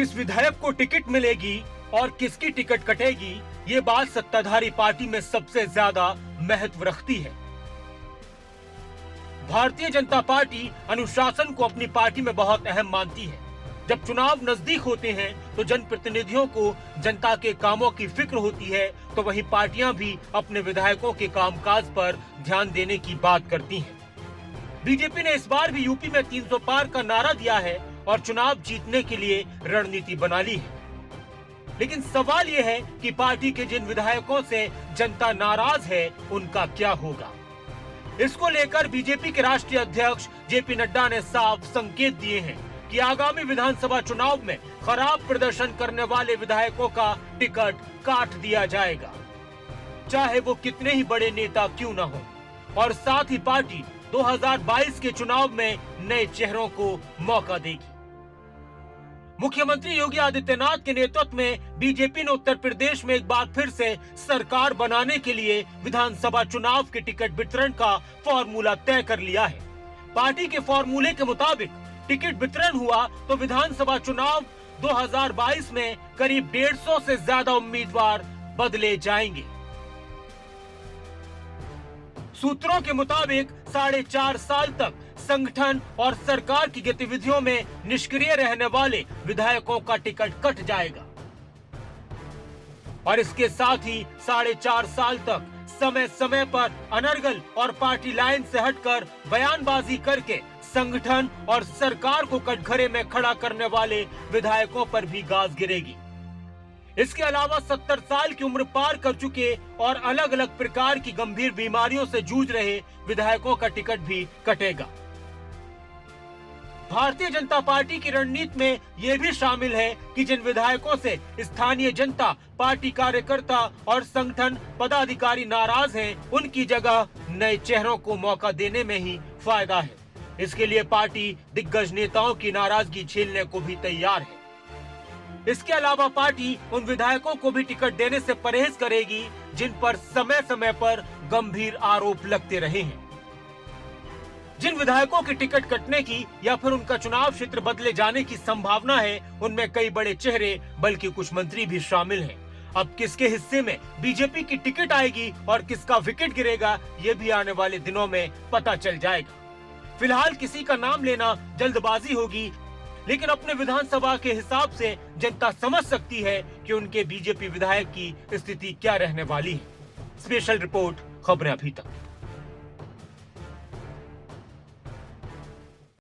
किस विधायक को टिकट मिलेगी और किसकी टिकट कटेगी, ये बात सत्ताधारी पार्टी में सबसे ज्यादा महत्व रखती है। भारतीय जनता पार्टी अनुशासन को अपनी पार्टी में बहुत अहम मानती है। जब चुनाव नजदीक होते हैं तो जनप्रतिनिधियों को जनता के कामों की फिक्र होती है, तो वहीं पार्टियां भी अपने विधायकों के कामकाज पर ध्यान देने की बात करती हैं। बीजेपी ने इस बार भी यूपी में 300 पार का नारा दिया है और चुनाव जीतने के लिए रणनीति बना ली है। लेकिन सवाल यह है कि पार्टी के जिन विधायकों से जनता नाराज है, उनका क्या होगा। इसको लेकर बीजेपी के राष्ट्रीय अध्यक्ष जेपी नड्डा ने साफ संकेत दिए हैं कि आगामी विधानसभा चुनाव में खराब प्रदर्शन करने वाले विधायकों का टिकट काट दिया जाएगा, चाहे वो कितने ही बड़े नेता क्यों न हो। और साथ ही पार्टी 2022 के चुनाव में नए चेहरों को मौका देगी। मुख्यमंत्री योगी आदित्यनाथ के नेतृत्व में बीजेपी ने उत्तर प्रदेश में एक बार फिर से सरकार बनाने के लिए विधानसभा चुनाव के टिकट वितरण का फॉर्मूला तय कर लिया है। पार्टी के फॉर्मूले के मुताबिक टिकट वितरण हुआ तो विधानसभा चुनाव 2022 में करीब 150 से ज्यादा उम्मीदवार बदले जाएंगे। सूत्रों के मुताबिक 4.5 साल तक संगठन और सरकार की गतिविधियों में निष्क्रिय रहने वाले विधायकों का टिकट कट जाएगा और इसके साथ ही 4.5 साल तक समय समय पर अनर्गल और पार्टी लाइन से हटकर बयानबाजी करके संगठन और सरकार को कटघरे में खड़ा करने वाले विधायकों पर भी गाज गिरेगी। इसके अलावा 70 साल की उम्र पार कर चुके और अलग अलग प्रकार की गंभीर बीमारियों से जूझ रहे विधायकों का टिकट भी कटेगा। भारतीय जनता पार्टी की रणनीति में यह भी शामिल है कि जिन विधायकों से स्थानीय जनता, पार्टी कार्यकर्ता और संगठन पदाधिकारी नाराज हैं, उनकी जगह नए चेहरों को मौका देने में ही फायदा है। इसके लिए पार्टी दिग्गज नेताओं की नाराजगी झेलने को भी तैयार है। इसके अलावा पार्टी उन विधायकों को भी टिकट देने से परहेज करेगी जिन पर समय समय पर गंभीर आरोप लगते रहे हैं। जिन विधायकों के टिकट कटने की या फिर उनका चुनाव क्षेत्र बदले जाने की संभावना है, उनमें कई बड़े चेहरे बल्कि कुछ मंत्री भी शामिल हैं। अब किसके हिस्से में बीजेपी की टिकट आएगी और किसका विकेट गिरेगा, ये भी आने वाले दिनों में पता चल जाएगा। फिलहाल किसी का नाम लेना जल्दबाजी होगी, लेकिन अपने विधानसभा के हिसाब से जनता समझ सकती है कि उनके बीजेपी विधायक की स्थिति क्या रहने वाली है। स्पेशल रिपोर्ट, खबरें अभी तक।